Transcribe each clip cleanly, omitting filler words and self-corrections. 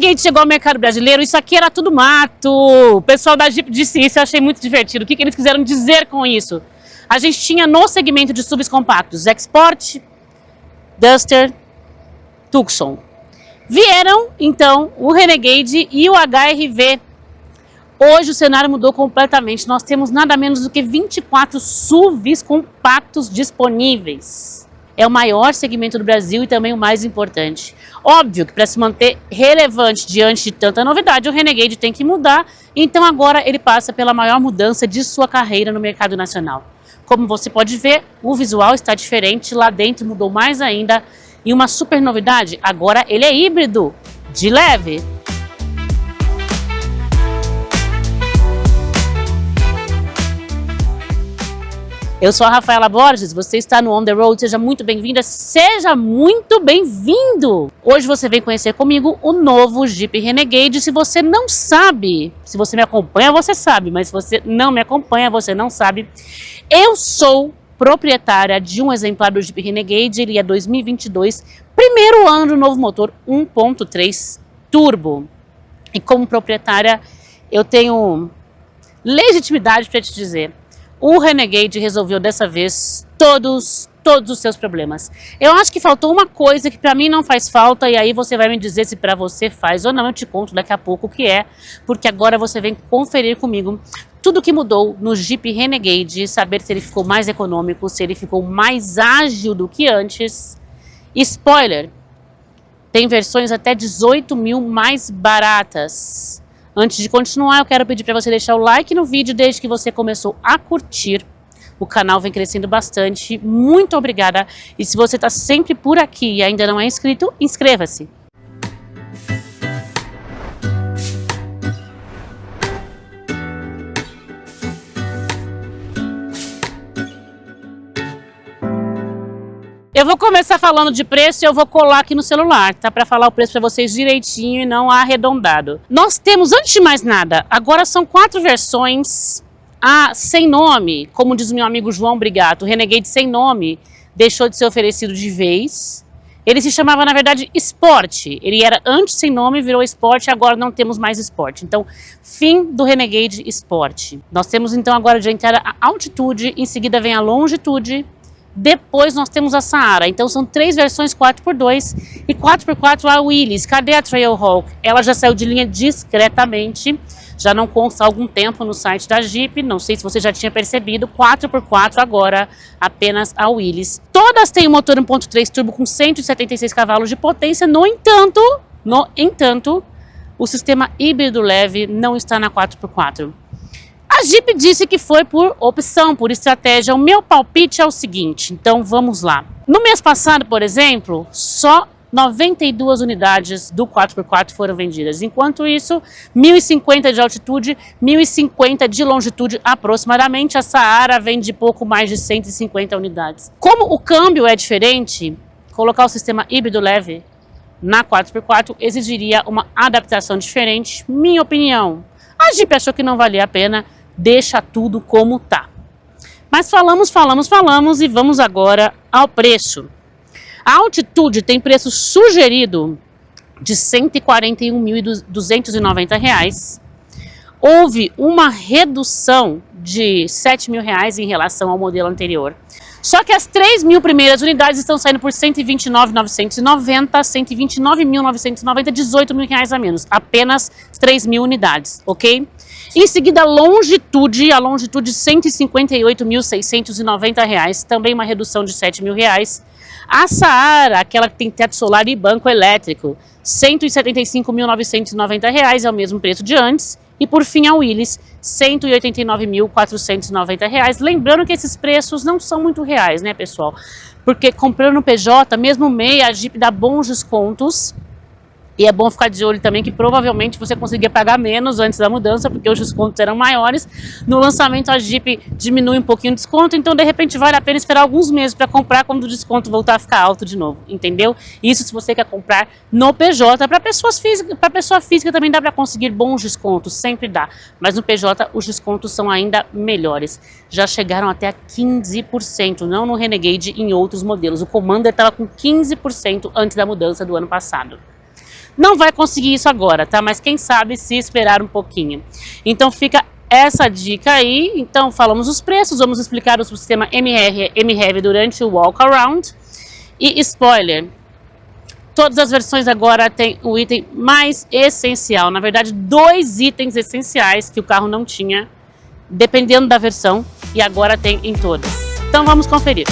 Renegade chegou ao mercado brasileiro, isso aqui era tudo mato. O pessoal da Jeep disse isso, eu achei muito divertido. O que eles quiseram dizer com isso? A gente tinha no segmento de SUVs compactos, Export, Duster, Tucson. Vieram, então, o Renegade e o HR-V. Hoje o cenário mudou completamente. Nós temos nada menos do que 24 SUVs compactos disponíveis. É o maior segmento do Brasil e também o mais importante. Óbvio que para se manter relevante diante de tanta novidade, o Renegade tem que mudar. Então agora ele passa pela maior mudança de sua carreira no mercado nacional. Como você pode ver, o visual está diferente, lá dentro mudou mais ainda. E uma super novidade, agora ele é híbrido, de leve. Eu sou a Rafaela Borges, você está no On The Road, seja muito bem-vinda, seja muito bem-vindo! Hoje você vem conhecer comigo o novo Jeep Renegade. Se você não sabe, se você me acompanha, você sabe, mas se você não me acompanha, você não sabe. Eu sou proprietária de um exemplar do Jeep Renegade, ele é 2022, primeiro ano do novo motor 1.3 Turbo. E como proprietária, eu tenho legitimidade para te dizer, o Renegade resolveu dessa vez todos os seus problemas. Eu acho que faltou uma coisa que para mim não faz falta, e aí você vai me dizer se para você faz ou não. Eu te conto daqui a pouco o que é, porque agora você vem conferir comigo tudo que mudou no Jeep Renegade, saber se ele ficou mais econômico, se ele ficou mais ágil do que antes. Spoiler, tem versões até 18 mil mais baratas. Antes de continuar, eu quero pedir para você deixar o like no vídeo desde que você começou a curtir. O canal vem crescendo bastante, muito obrigada. E se você está sempre por aqui e ainda não é inscrito, inscreva-se. Eu vou começar falando de preço e eu vou colar aqui no celular, tá? Para falar o preço para vocês direitinho e não arredondado. Nós temos, antes de mais nada, agora são 4 versões sem nome, como diz o meu amigo João Brigato. O Renegade sem nome deixou de ser oferecido de vez. Ele se chamava, na verdade, Sport. Ele era antes sem nome, virou Sport, agora não temos mais Sport. Então, fim do Renegade Sport. Nós temos então agora de entrada a Altitude, em seguida vem a Longitude. Depois nós temos a Saara, então são 3 versões 4x2 e 4x4 a Willys. Cadê a Trailhawk? Ela já saiu de linha discretamente, já não consta há algum tempo no site da Jeep, não sei se você já tinha percebido, 4x4 agora apenas a Willys. Todas têm um motor 1.3 turbo com 176 cavalos de potência, no entanto, o sistema híbrido leve não está na 4x4. A Jeep disse que foi por opção, por estratégia. O meu palpite é o seguinte, então vamos lá. No mês passado, por exemplo, só 92 unidades do 4x4 foram vendidas. Enquanto isso, 1.050 de altitude, 1.050 de longitude aproximadamente. A Saara vende pouco mais de 150 unidades. Como o câmbio é diferente, colocar o sistema híbrido leve na 4x4 exigiria uma adaptação diferente, minha opinião. A Jeep achou que não valia a pena, deixa tudo como tá. Mas falamos e vamos agora ao preço. A Altitude tem preço sugerido de R$ 141.290. Houve uma redução de R$ 7.000 em relação ao modelo anterior. Só que as 3.000 primeiras unidades estão saindo por R$ 129.990, R$ 129.990, R$ 18.000 a menos. Apenas 3.000 unidades, ok? Em seguida, a Longitude R$ 158.690, também uma redução de R$ 7.000. A Saara, aquela que tem teto solar e banco elétrico, R$ 175.990, é o mesmo preço de antes. E por fim a Willys, R$ 189.490. Lembrando que esses preços não são muito reais, né, pessoal? Porque comprando no PJ, mesmo meia, a Jeep dá bons descontos. E é bom ficar de olho também que provavelmente você conseguia pagar menos antes da mudança, porque os descontos eram maiores. No lançamento a Jeep diminui um pouquinho o desconto, então de repente vale a pena esperar alguns meses para comprar quando o desconto voltar a ficar alto de novo, entendeu? Isso se você quer comprar no PJ. Para pessoa física também dá para conseguir bons descontos, sempre dá. Mas no PJ os descontos são ainda melhores. Já chegaram até a 15%, não no Renegade, em outros modelos. O Commander estava com 15% antes da mudança do ano passado. Não vai conseguir isso agora, tá? Mas quem sabe se esperar um pouquinho. Então fica essa dica aí. Então falamos os preços, vamos explicar o sistema MHEV durante o walk around. E spoiler, todas as versões agora tem o item mais essencial, na verdade 2 itens essenciais que o carro não tinha, dependendo da versão, e agora tem em todas. Então vamos conferir.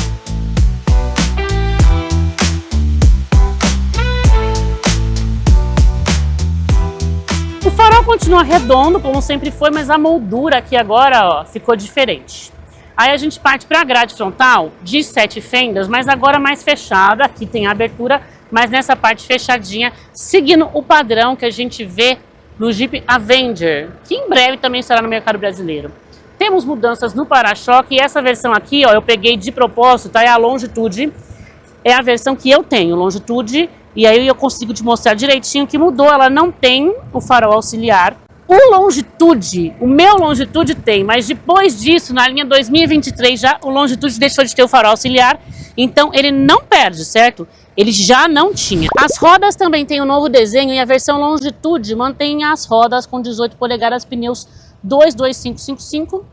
O farol continua redondo, como sempre foi, mas a moldura aqui agora, ó, ficou diferente. Aí a gente parte para a grade frontal de 7 fendas, mas agora mais fechada. Aqui tem a abertura, mas nessa parte fechadinha, seguindo o padrão que a gente vê no Jeep Avenger, que em breve também estará no mercado brasileiro. Temos mudanças no para-choque, e essa versão aqui, ó, eu peguei de propósito, tá? É a Longitude, é a versão que eu tenho, Longitude, e aí eu consigo te mostrar direitinho que mudou. Ela não tem o farol auxiliar. O Longitude, o meu Longitude tem, mas depois disso, na linha 2023 já, o Longitude deixou de ter o farol auxiliar, então ele não perde, certo? Ele já não tinha. As rodas também têm um novo desenho, e a versão Longitude mantém as rodas com 18 polegadas, pneus 22555.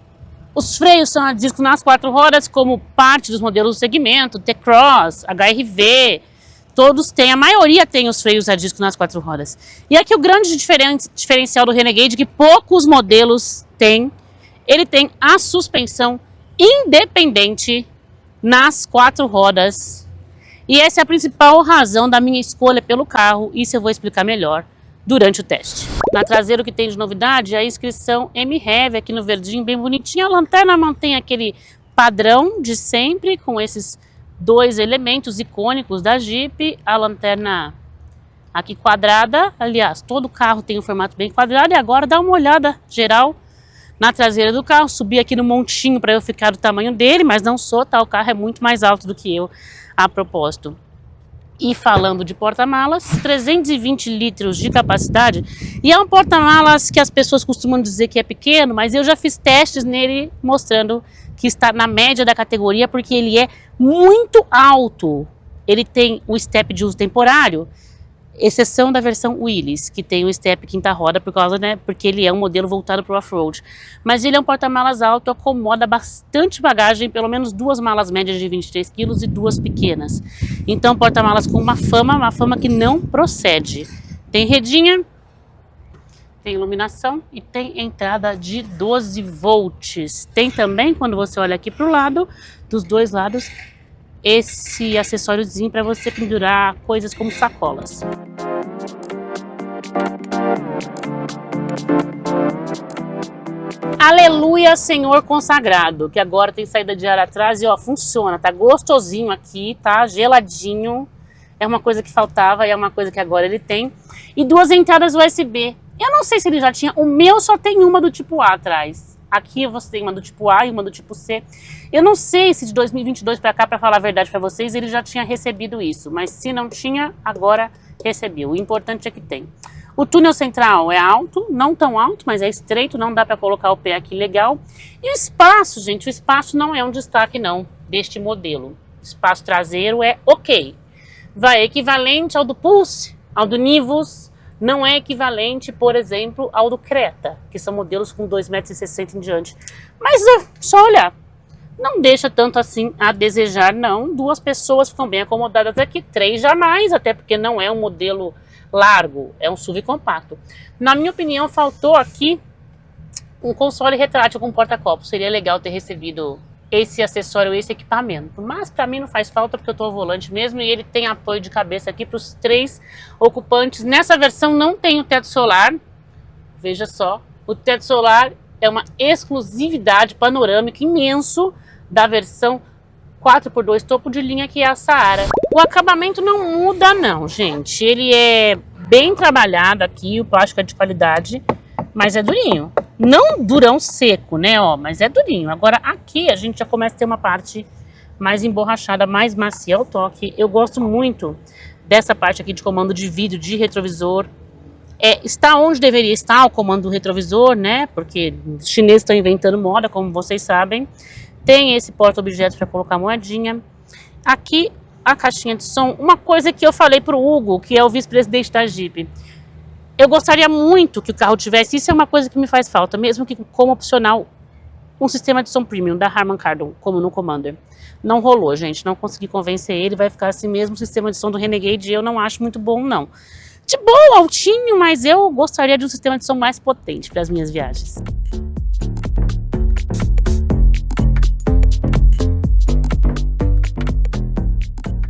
Os freios são a disco nas 4 rodas, como parte dos modelos do segmento, T-Cross, HRV, todos têm, a maioria tem os freios a disco nas 4 rodas. E aqui o grande diferencial do Renegade, que poucos modelos têm, ele tem a suspensão independente nas 4 rodas. E essa é a principal razão da minha escolha pelo carro, isso eu vou explicar melhor durante o teste. Na traseira o que tem de novidade é a inscrição MHEV aqui no verdinho, bem bonitinha. A lanterna mantém aquele padrão de sempre, com esses 2 elementos icônicos da Jeep, a lanterna aqui quadrada, aliás, todo carro tem um formato bem quadrado, e agora dá uma olhada geral na traseira do carro. Subi aqui no montinho para eu ficar do tamanho dele, mas não sou, tá? O carro é muito mais alto do que eu a propósito. E falando de porta-malas, 320 litros de capacidade, e é um porta-malas que as pessoas costumam dizer que é pequeno, mas eu já fiz testes nele mostrando que está na média da categoria, porque ele é muito alto. Ele tem o step de uso temporário, exceção da versão Willys, que tem o step quinta roda, porque ele é um modelo voltado para o off-road. Mas ele é um porta-malas alto, acomoda bastante bagagem, pelo menos 2 malas médias de 23 kg e 2 pequenas. Então, porta-malas com uma fama que não procede. Tem redinha, tem iluminação e tem entrada de 12 volts. Tem também, quando você olha aqui para o lado, dos 2 lados, esse acessóriozinho para você pendurar coisas como sacolas. Aleluia, Senhor consagrado, que agora tem saída de ar atrás e ó, funciona, tá gostosinho aqui, tá geladinho. É uma coisa que faltava e é uma coisa que agora ele tem. E 2 entradas USB. Eu não sei se ele já tinha, o meu só tem uma do tipo A atrás. Aqui você tem uma do tipo A e uma do tipo C. Eu não sei se de 2022 para cá, para falar a verdade para vocês, ele já tinha recebido isso. Mas se não tinha, agora recebeu. O importante é que tem. O túnel central é alto, não tão alto, mas é estreito, não dá para colocar o pé aqui legal. E o espaço, gente, o espaço não é um destaque não, deste modelo. O espaço traseiro é ok. Vai equivalente ao do Pulse, ao do Nivus. Não é equivalente, por exemplo, ao do Creta, que são modelos com 2,60 m em diante. Mas é só olhar. Não deixa tanto assim a desejar, não. 2 pessoas ficam bem acomodadas aqui, 3 jamais, até porque não é um modelo largo, é um SUV compacto. Na minha opinião, faltou aqui um console retrátil com porta-copos. Seria legal ter recebido esse acessório, esse equipamento. Mas para mim não faz falta, porque eu tô ao volante mesmo, e ele tem apoio de cabeça aqui para os 3 ocupantes. Nessa versão não tem o teto solar. Veja só, o teto solar é uma exclusividade panorâmica imenso da versão 4x2 topo de linha, que é a Saara. O acabamento não muda não, gente. Ele é bem trabalhado aqui, o plástico é de qualidade, mas é durinho. Não durão seco, né, ó, mas é durinho. Agora aqui a gente já começa a ter uma parte mais emborrachada, mais macia ao toque. Eu gosto muito dessa parte aqui de comando de vídeo, de retrovisor. Está onde deveria estar o comando do retrovisor, né, porque os chineses estão inventando moda, como vocês sabem. Tem esse porta-objetos para colocar moedinha. Aqui a caixinha de som, uma coisa que eu falei pro Hugo, que é o vice-presidente da Jeep. Eu gostaria muito que o carro tivesse, isso é uma coisa que me faz falta, mesmo que como opcional, um sistema de som premium da Harman Kardon, como no Commander. Não rolou, gente, não consegui convencer ele, vai ficar assim mesmo, o sistema de som do Renegade eu não acho muito bom, não. De boa, altinho, mas eu gostaria de um sistema de som mais potente para as minhas viagens.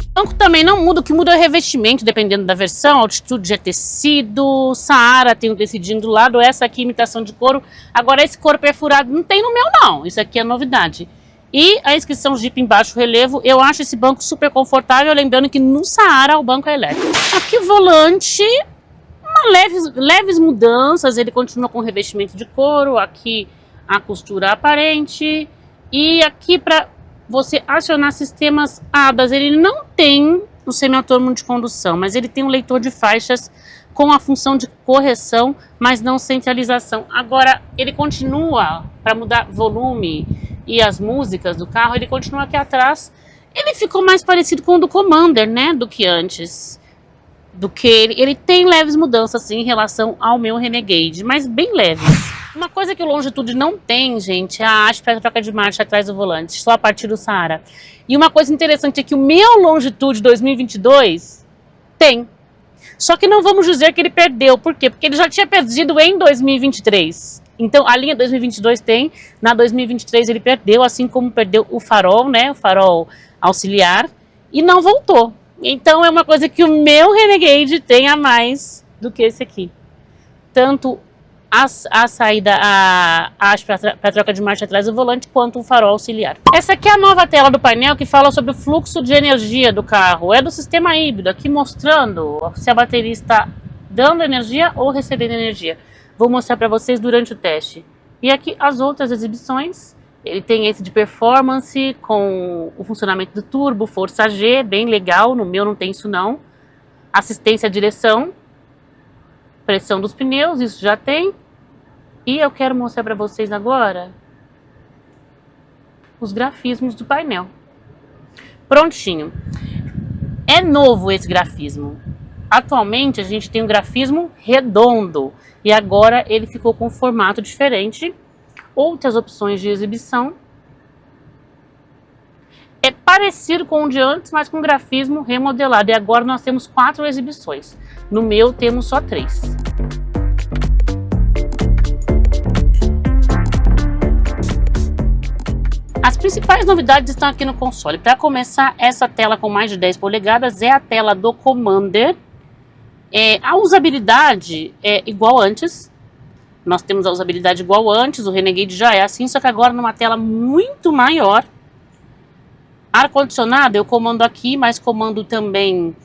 O banco também não muda, o que muda é o revestimento, dependendo da versão. Altitude é tecido, Saara tem um tecidinho do lado, essa aqui imitação de couro. Agora esse couro perfurado não tem no meu não, isso aqui é novidade. E a inscrição Jeep em baixo relevo, eu acho esse banco super confortável, lembrando que no Saara o banco é elétrico. Aqui o volante, leves mudanças, ele continua com revestimento de couro, aqui a costura aparente. E aqui para você acionar sistemas ADAS, ele não tem o semi-autônomo de condução, mas ele tem um leitor de faixas com a função de correção, mas não centralização. Agora, ele continua, para mudar volume e as músicas do carro, ele continua aqui atrás. Ele ficou mais parecido com o do Commander, né, do que antes. Ele tem leves mudanças, sim, em relação ao meu Renegade, mas bem leves. Uma coisa que o Longitude não tem, gente, é a haste para troca de marcha atrás do volante, só a partir do Saara. E uma coisa interessante é que o meu Longitude 2022 tem. Só que não vamos dizer que ele perdeu. Por quê? Porque ele já tinha perdido em 2023. Então, a linha 2022 tem, na 2023 ele perdeu, assim como perdeu o farol, né, o farol auxiliar, e não voltou. Então, é uma coisa que o meu Renegade tem a mais do que esse aqui. Tanto a saída, a haste para troca de marcha atrás do volante, quanto o farol auxiliar. Essa aqui é a nova tela do painel que fala sobre o fluxo de energia do carro. É do sistema híbrido, aqui mostrando se a bateria está dando energia ou recebendo energia. Vou mostrar para vocês durante o teste. E aqui as outras exibições. Ele tem esse de performance com o funcionamento do turbo, força G, bem legal. No meu não tem isso não. Assistência à direção. Pressão dos pneus, isso já tem. E eu quero mostrar para vocês agora os grafismos do painel. Prontinho. É novo esse grafismo. Atualmente a gente tem um grafismo redondo e agora ele ficou com um formato diferente. Outras opções de exibição. É parecido com o de antes, mas com grafismo remodelado. E agora nós temos 4 exibições. No meu temos só 3. As principais novidades estão aqui no console. Para começar, essa tela com mais de 10 polegadas é a tela do Commander. A usabilidade é igual antes. Nós temos a usabilidade igual antes, o Renegade já é assim, só que agora numa tela muito maior. Ar-condicionado eu comando aqui, mas comando também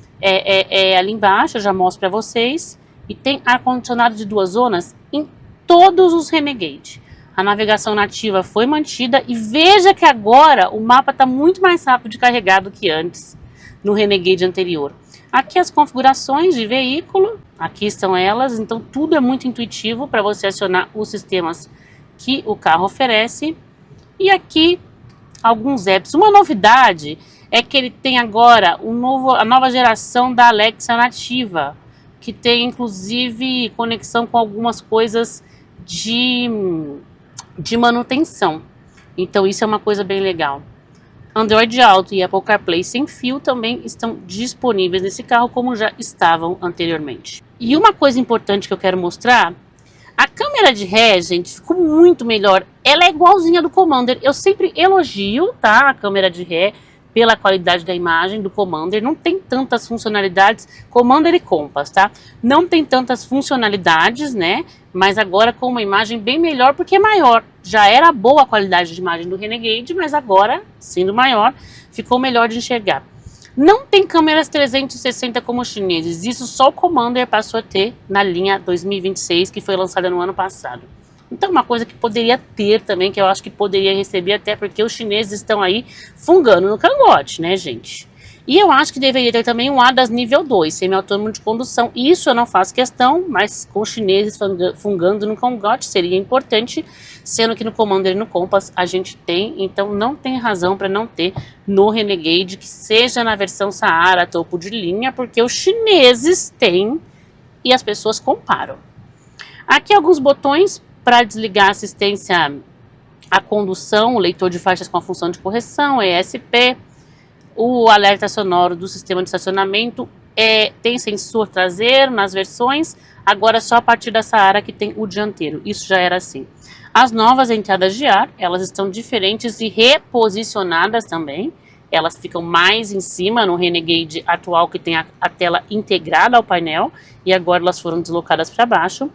ali embaixo, eu já mostro para vocês. E tem ar-condicionado de 2 zonas em todos os Renegade. A navegação nativa foi mantida e veja que agora o mapa está muito mais rápido de carregar do que antes no Renegade anterior. Aqui as configurações de veículo, aqui estão elas, então tudo é muito intuitivo para você acionar os sistemas que o carro oferece. E aqui alguns apps. Uma novidade é que ele tem agora a nova geração da Alexa nativa, que tem inclusive conexão com algumas coisas de manutenção. Então isso é uma coisa bem legal. Android Auto e Apple CarPlay sem fio também estão disponíveis nesse carro, como já estavam anteriormente. E uma coisa importante que eu quero mostrar, a câmera de ré, gente, ficou muito melhor. Ela é igualzinha do Commander. Eu sempre elogio, tá, a câmera de ré pela qualidade da imagem do Commander. Não tem tantas funcionalidades, Commander e Compass, tá? Não tem tantas funcionalidades, né? Mas agora com uma imagem bem melhor, porque é maior. Já era boa a qualidade de imagem do Renegade, mas agora, sendo maior, ficou melhor de enxergar. Não tem câmeras 360 como os chineses. Isso só o Commander passou a ter na linha 2026, que foi lançada no ano passado. Então, uma coisa que poderia ter também, que eu acho que poderia receber, até porque os chineses estão aí fungando no cangote, né, gente? E eu acho que deveria ter também um ADAS nível 2, semi-autônomo de condução. Isso eu não faço questão, mas com os chineses fungando no cangote seria importante, sendo que no Commander e no Compass a gente tem, então não tem razão para não ter no Renegade, que seja na versão Sahara, topo de linha, porque os chineses têm e as pessoas comparam. Aqui alguns botões para desligar a assistência à condução, o leitor de faixas com a função de correção, ESP, o alerta sonoro do sistema de estacionamento, tem sensor traseiro nas versões, agora só a partir da Sahara que tem o dianteiro, isso já era assim. As novas entradas de ar, elas estão diferentes e reposicionadas também, elas ficam mais em cima no Renegade atual que tem a tela integrada ao painel, e agora elas foram deslocadas para baixo.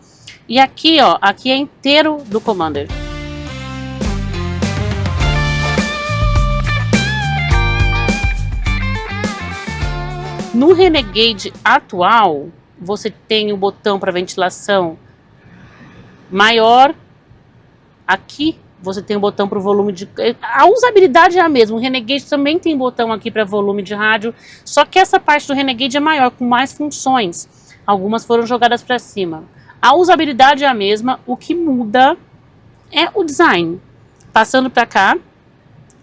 E aqui, ó, aqui é inteiro do Commander. No Renegade atual, você tem o botão para ventilação maior. Aqui você tem o botão para o volume de... A usabilidade é a mesma. O Renegade também tem botão aqui para volume de rádio. Só que essa parte do Renegade é maior, com mais funções. Algumas foram jogadas para cima. A usabilidade é a mesma. O que muda é o design. Passando para cá.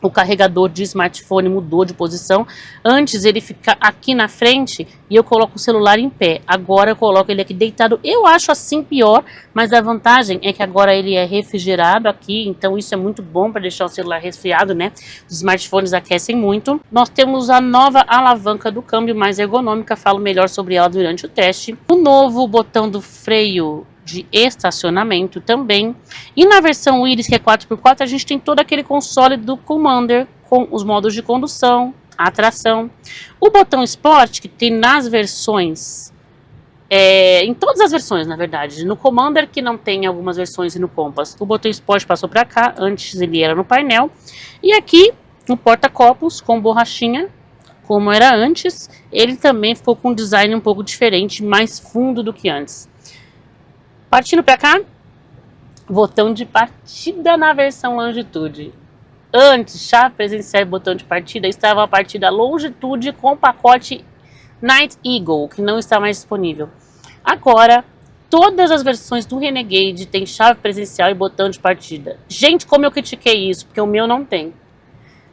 O carregador de smartphone mudou de posição. Antes ele fica aqui na frente e eu coloco o celular em pé. Agora eu coloco ele aqui deitado. Eu acho assim pior, mas a vantagem é que agora ele é refrigerado aqui. Então isso é muito bom para deixar o celular resfriado, né? Os smartphones aquecem muito. Nós temos a nova alavanca do câmbio, mais ergonômica. Falo melhor sobre ela durante o teste. O novo botão do freio de estacionamento também. E na versão Iris, que é 4x4, a gente tem todo aquele console do Commander com os modos de condução, a tração. O botão Sport, que tem nas versões, em todas as versões, na verdade. No Commander, que não tem algumas versões, e no Compass. O botão Sport passou para cá, antes ele era no painel. E aqui, no porta-copos com borrachinha, como era antes, ele também ficou com um design um pouco diferente, mais fundo do que antes. Partindo para cá, botão de partida na versão Longitude. Antes, chave presencial e botão de partida, estava a partida Longitude com o pacote Night Eagle, que não está mais disponível. Agora, todas as versões do Renegade têm chave presencial e botão de partida. Gente, como eu critiquei isso, porque o meu não tem.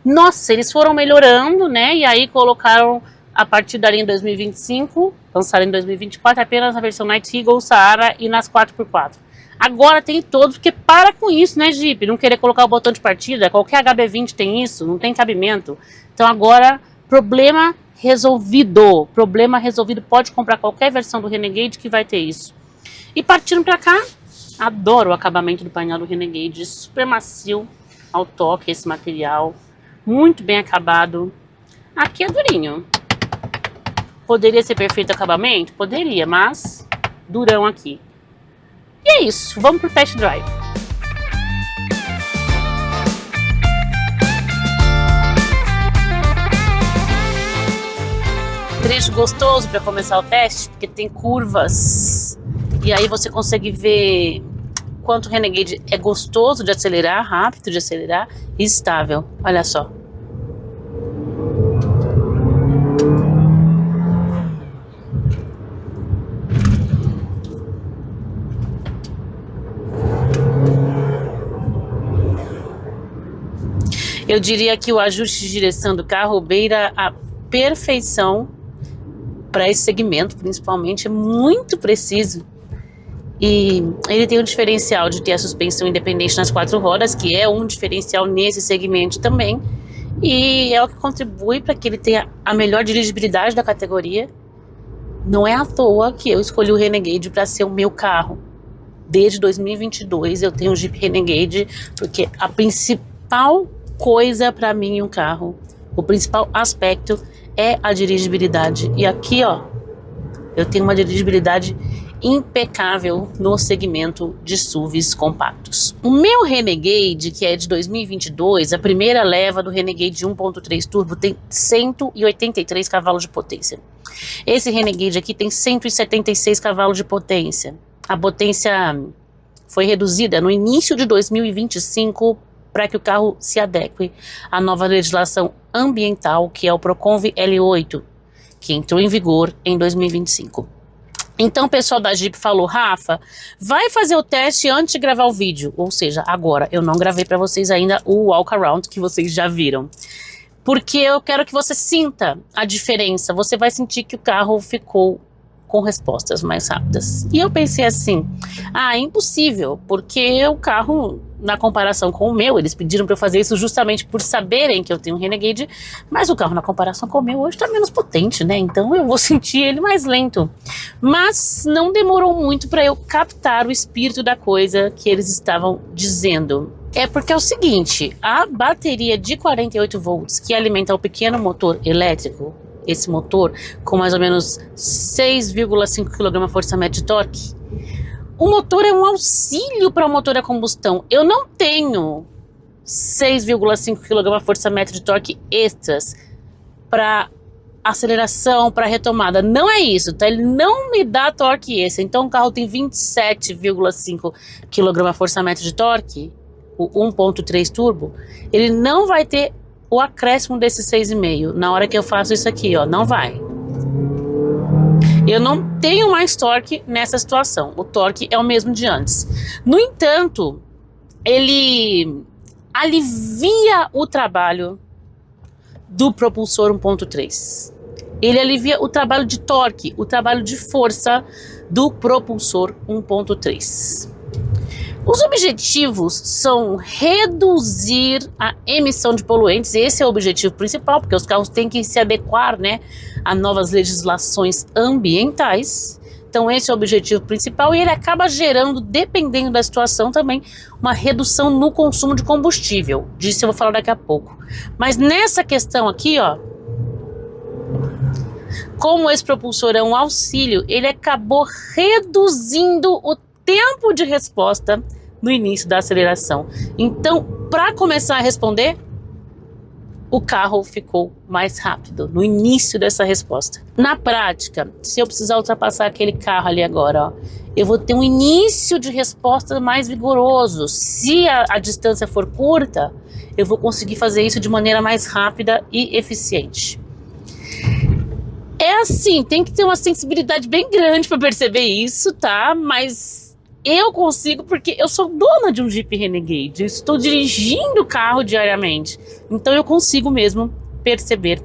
Nossa, eles foram melhorando, né? E aí colocaram a partir dali em 2025, lançaram em 2024 apenas na versão Night Eagle, Sahara e nas 4x4. Agora tem todos, porque para com isso, né, Jeep? Não querer colocar o botão de partida, qualquer HB20 tem isso, não tem cabimento. Então agora, problema resolvido, pode comprar qualquer versão do Renegade que vai ter isso. E partindo pra cá, adoro o acabamento do painel do Renegade, super macio ao toque esse material, muito bem acabado. Aqui é durinho. Poderia ser perfeito acabamento? Poderia, mas durão aqui. E é isso, vamos pro test drive. Trecho gostoso para começar o teste, porque tem curvas. E aí você consegue ver quanto o Renegade é gostoso de acelerar, rápido de acelerar e estável. Olha só. Eu diria que o ajuste de direção do carro beira a perfeição para esse segmento, principalmente, é muito preciso. E ele tem um diferencial de ter a suspensão independente nas 4 rodas, que é um diferencial nesse segmento também. E é o que contribui para que ele tenha a melhor dirigibilidade da categoria. Não é à toa que eu escolhi o Renegade para ser o meu carro. Desde 2022 eu tenho o Jeep Renegade, porque a principal coisa para mim em um carro, o principal aspecto é a dirigibilidade. E aqui, ó, eu tenho uma dirigibilidade impecável no segmento de SUVs compactos. O meu Renegade, que é de 2022, a primeira leva do Renegade 1.3 Turbo, tem 183 cavalos de potência. Esse Renegade aqui tem 176 cavalos de potência. A potência foi reduzida no início de 2025 para que o carro se adeque à nova legislação ambiental, que é o Proconv L8, que entrou em vigor em 2025. Então o pessoal da Jeep falou, Rafa, vai fazer o teste antes de gravar o vídeo. Ou seja, agora, eu não gravei para vocês ainda o walk around que vocês já viram. Porque eu quero que você sinta a diferença. Você vai sentir que o carro ficou com respostas mais rápidas. E eu pensei assim, é impossível, porque o carro, na comparação com o meu, eles pediram para eu fazer isso justamente por saberem que eu tenho um Renegade, mas o carro na comparação com o meu hoje está menos potente, né? Então eu vou sentir ele mais lento. Mas não demorou muito para eu captar o espírito da coisa que eles estavam dizendo. É porque é o seguinte, a bateria de 48 volts que alimenta o pequeno motor elétrico, esse motor com mais ou menos 6,5 kgfm de torque, o motor é um auxílio para o motor a combustão. Eu não tenho 6,5 kgfm de torque extras para aceleração, para retomada. Não é isso, tá? Ele não me dá torque extra. Então o carro tem 27,5 kgfm de torque, o 1.3 turbo, ele não vai ter o acréscimo desses 6,5 na hora que eu faço isso aqui, ó, não vai. Eu não tenho mais torque nessa situação, o torque é o mesmo de antes. No entanto, ele alivia o trabalho do propulsor 1.3. Ele alivia o trabalho de torque, o trabalho de força do propulsor 1.3. Os objetivos são reduzir a emissão de poluentes, esse é o objetivo principal, porque os carros têm que se adequar, né, a novas legislações ambientais. Então esse é o objetivo principal e ele acaba gerando, dependendo da situação também, uma redução no consumo de combustível. Disso eu vou falar daqui a pouco. Mas nessa questão aqui, ó, como esse propulsor é um auxílio, ele acabou reduzindo o tempo de resposta no início da aceleração. Então, para começar a responder, o carro ficou mais rápido no início dessa resposta. Na prática, se eu precisar ultrapassar aquele carro ali agora, ó, eu vou ter um início de resposta mais vigoroso. Se a distância for curta, eu vou conseguir fazer isso de maneira mais rápida e eficiente. É assim, tem que ter uma sensibilidade bem grande para perceber isso, tá? Mas eu consigo porque eu sou dona de um Jeep Renegade, eu estou dirigindo o carro diariamente, então eu consigo mesmo perceber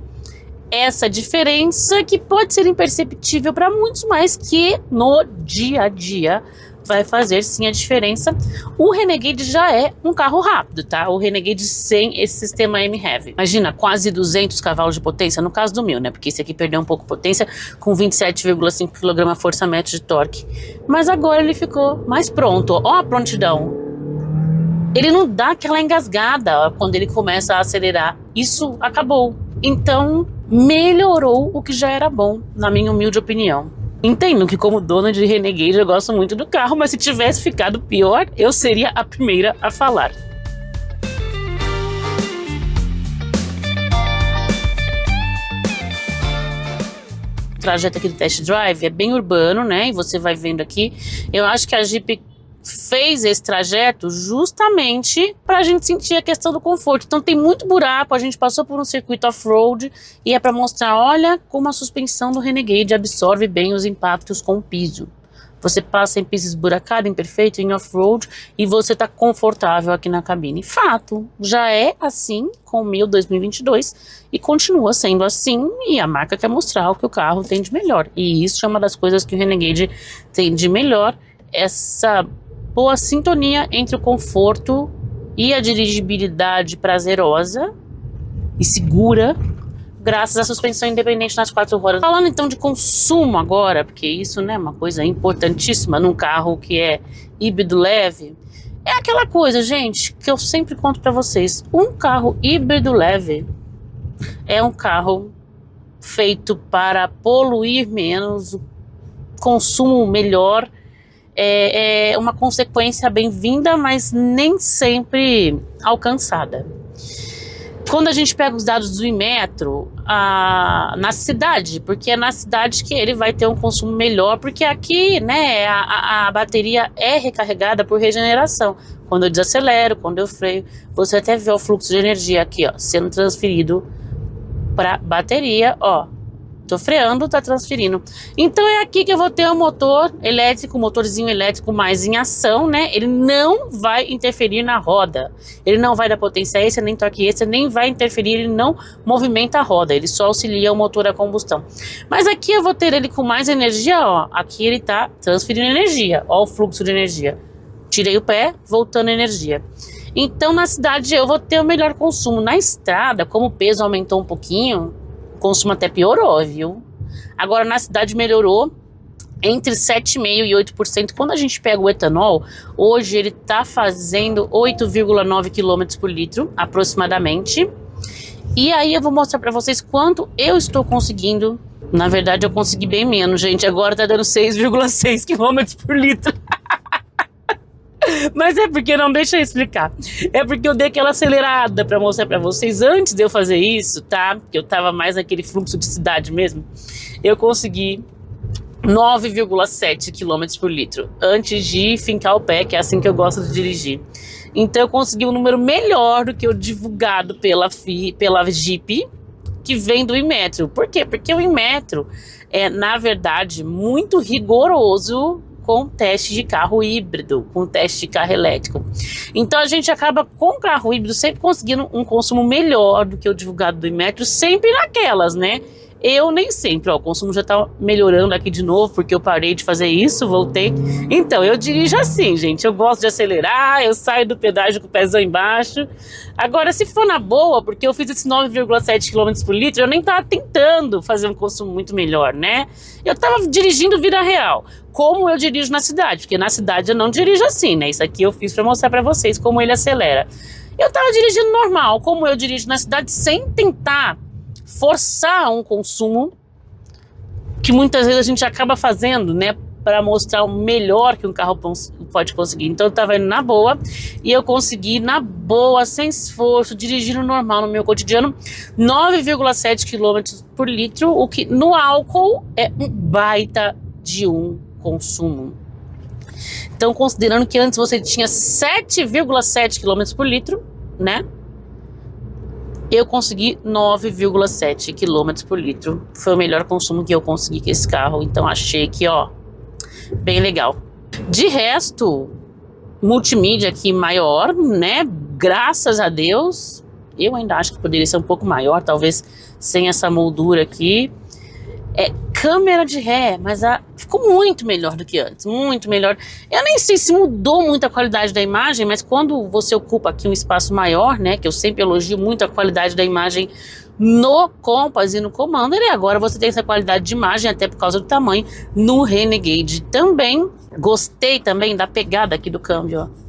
essa diferença que pode ser imperceptível para muitos, mas que no dia a dia vai fazer sim a diferença. O Renegade já é um carro rápido, tá? O Renegade sem esse sistema M-Heavy. Imagina, quase 200 cavalos de potência, no caso do meu, né? Porque esse aqui perdeu um pouco de potência, com 27,5 kgfm de torque. Mas agora ele ficou mais pronto, ó a prontidão. Ele não dá aquela engasgada ó, quando ele começa a acelerar. Isso acabou. Então, melhorou o que já era bom, na minha humilde opinião. Entendo que como dona de Renegade eu gosto muito do carro, mas se tivesse ficado pior, eu seria a primeira a falar. O trajeto aqui do test drive é bem urbano, né? E você vai vendo aqui. Eu acho que a Jeep fez esse trajeto justamente para a gente sentir a questão do conforto. Então tem muito buraco, a gente passou por um circuito off-road e é para mostrar, olha como a suspensão do Renegade absorve bem os impactos com o piso. Você passa em piso esburacado, imperfeito, em off-road e você está confortável aqui na cabine. Fato, já é assim com o meu 2022 e continua sendo assim, e a marca quer mostrar o que o carro tem de melhor. E isso é uma das coisas que o Renegade tem de melhor, essa boa sintonia entre o conforto e a dirigibilidade prazerosa e segura, graças à suspensão independente nas 4 rodas. Falando então de consumo agora, porque isso, né, é uma coisa importantíssima num carro que é híbrido leve, é aquela coisa, gente, que eu sempre conto para vocês. Um carro híbrido leve é um carro feito para poluir menos, consumo melhor, é uma consequência bem-vinda, mas nem sempre alcançada. Quando a gente pega os dados do Inmetro na cidade, porque é na cidade que ele vai ter um consumo melhor, porque aqui, né, a bateria é recarregada por regeneração. Quando eu desacelero, quando eu freio, você até vê o fluxo de energia aqui, ó, sendo transferido para bateria, ó. Tô freando, tá transferindo. Então é aqui que eu vou ter um motor elétrico, motorzinho elétrico mais em ação, né? Ele não vai interferir na roda. Ele não vai dar potência extra, nem torque extra, nem vai interferir, ele não movimenta a roda. Ele só auxilia o motor a combustão. Mas aqui eu vou ter ele com mais energia, ó. Aqui ele tá transferindo energia. Ó o fluxo de energia. Tirei o pé, voltando energia. Então na cidade eu vou ter o melhor consumo. Na estrada, como o peso aumentou um pouquinho, o consumo até piorou, viu? Agora na cidade melhorou entre 7,5% e 8%. Quando a gente pega o etanol, hoje ele tá fazendo 8,9 km por litro, aproximadamente. E aí eu vou mostrar pra vocês quanto eu estou conseguindo. Na verdade eu consegui bem menos, gente. Agora tá dando 6,6 km por litro. Mas é porque, não deixa eu explicar, é porque eu dei aquela acelerada pra mostrar pra vocês antes de eu fazer isso, tá? Que eu tava mais naquele fluxo de cidade mesmo. Eu consegui 9,7 km por litro antes de fincar o pé, que é assim que eu gosto de dirigir. Então eu consegui um número melhor do que o divulgado pela Jeep, que vem do Inmetro. Por quê? Porque o Inmetro é, na verdade, muito rigoroso com teste de carro híbrido, com teste de carro elétrico. Então a gente acaba com o carro híbrido sempre conseguindo um consumo melhor do que o divulgado do Inmetro, sempre naquelas, né? Eu nem sempre, ó, o consumo já tá melhorando aqui de novo, porque eu parei de fazer isso, voltei. Então, eu dirijo assim, gente, eu gosto de acelerar, eu saio do pedágio com o pezão embaixo. Agora, se for na boa, porque eu fiz esse 9,7 km por litro, eu nem tava tentando fazer um consumo muito melhor, né? Eu tava dirigindo vida real, como eu dirijo na cidade, porque na cidade eu não dirijo assim, né? Isso aqui eu fiz pra mostrar pra vocês como ele acelera. Eu tava dirigindo normal, como eu dirijo na cidade, sem tentar forçar um consumo que muitas vezes a gente acaba fazendo, né, para mostrar o melhor que um carro pode conseguir. Então eu tava indo na boa e eu consegui na boa, sem esforço, dirigindo normal no meu cotidiano, 9,7 km por litro, o que no álcool é um baita de um consumo. Então, considerando que antes você tinha 7,7 km por litro, né? Eu consegui 9,7 km por litro. Foi o melhor consumo que eu consegui com esse carro. Então achei que, ó, bem legal. De resto, multimídia aqui maior, né? Graças a Deus. Eu ainda acho que poderia ser um pouco maior, talvez sem essa moldura aqui. É câmera de ré, mas ficou muito melhor do que antes, muito melhor. Eu nem sei se mudou muito a qualidade da imagem, mas quando você ocupa aqui um espaço maior, né, que eu sempre elogio muito a qualidade da imagem no Compass e no Commander, e agora você tem essa qualidade de imagem, até por causa do tamanho, no Renegade também. Gostei também da pegada aqui do câmbio, ó.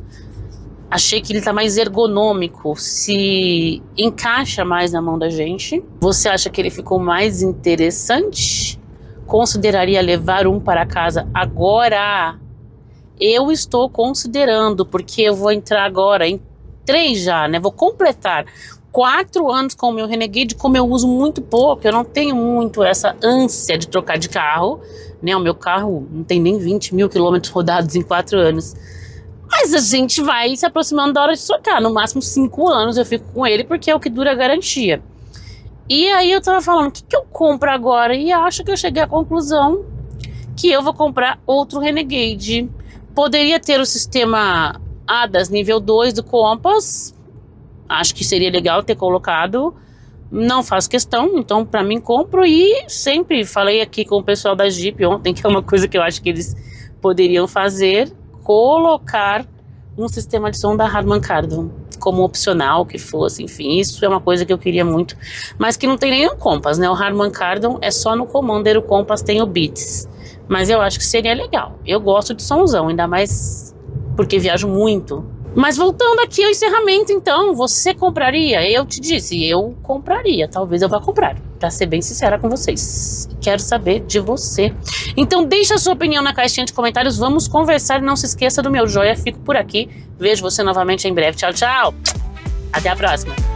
Achei que ele tá mais ergonômico, se encaixa mais na mão da gente. Você acha que ele ficou mais interessante? Consideraria levar um para casa agora? Eu estou considerando, porque eu vou entrar agora, entrei já, né? Vou completar 4 anos com o meu Renegade, como eu uso muito pouco, eu não tenho muito essa ânsia de trocar de carro, né? O meu carro não tem nem 20 mil quilômetros rodados em 4 anos. Mas a gente vai se aproximando da hora de trocar. No máximo 5 anos eu fico com ele, porque é o que dura a garantia. E aí eu tava falando, o que eu compro agora? E acho que eu cheguei à conclusão que eu vou comprar outro Renegade. Poderia ter o sistema ADAS nível 2 do Compass. Acho que seria legal ter colocado. Não faço questão, então pra mim compro. E sempre falei aqui com o pessoal da Jeep ontem, que é uma coisa que eu acho que eles poderiam fazer, colocar um sistema de som da Harman Kardon como opcional, que fosse, enfim, isso é uma coisa que eu queria muito, mas que não tem nem no Compass, né? O Harman Kardon é só no Commander, o Compass tem o Beats, mas eu acho que seria legal. Eu gosto de somzão, ainda mais porque viajo muito. Mas voltando aqui ao encerramento, então, você compraria? Eu te disse, eu compraria, talvez eu vá comprar, pra ser bem sincera com vocês. Quero saber de você. Então deixa a sua opinião na caixinha de comentários, vamos conversar e não se esqueça do meu joia. Fico por aqui, vejo você novamente em breve. Tchau, tchau! Até a próxima!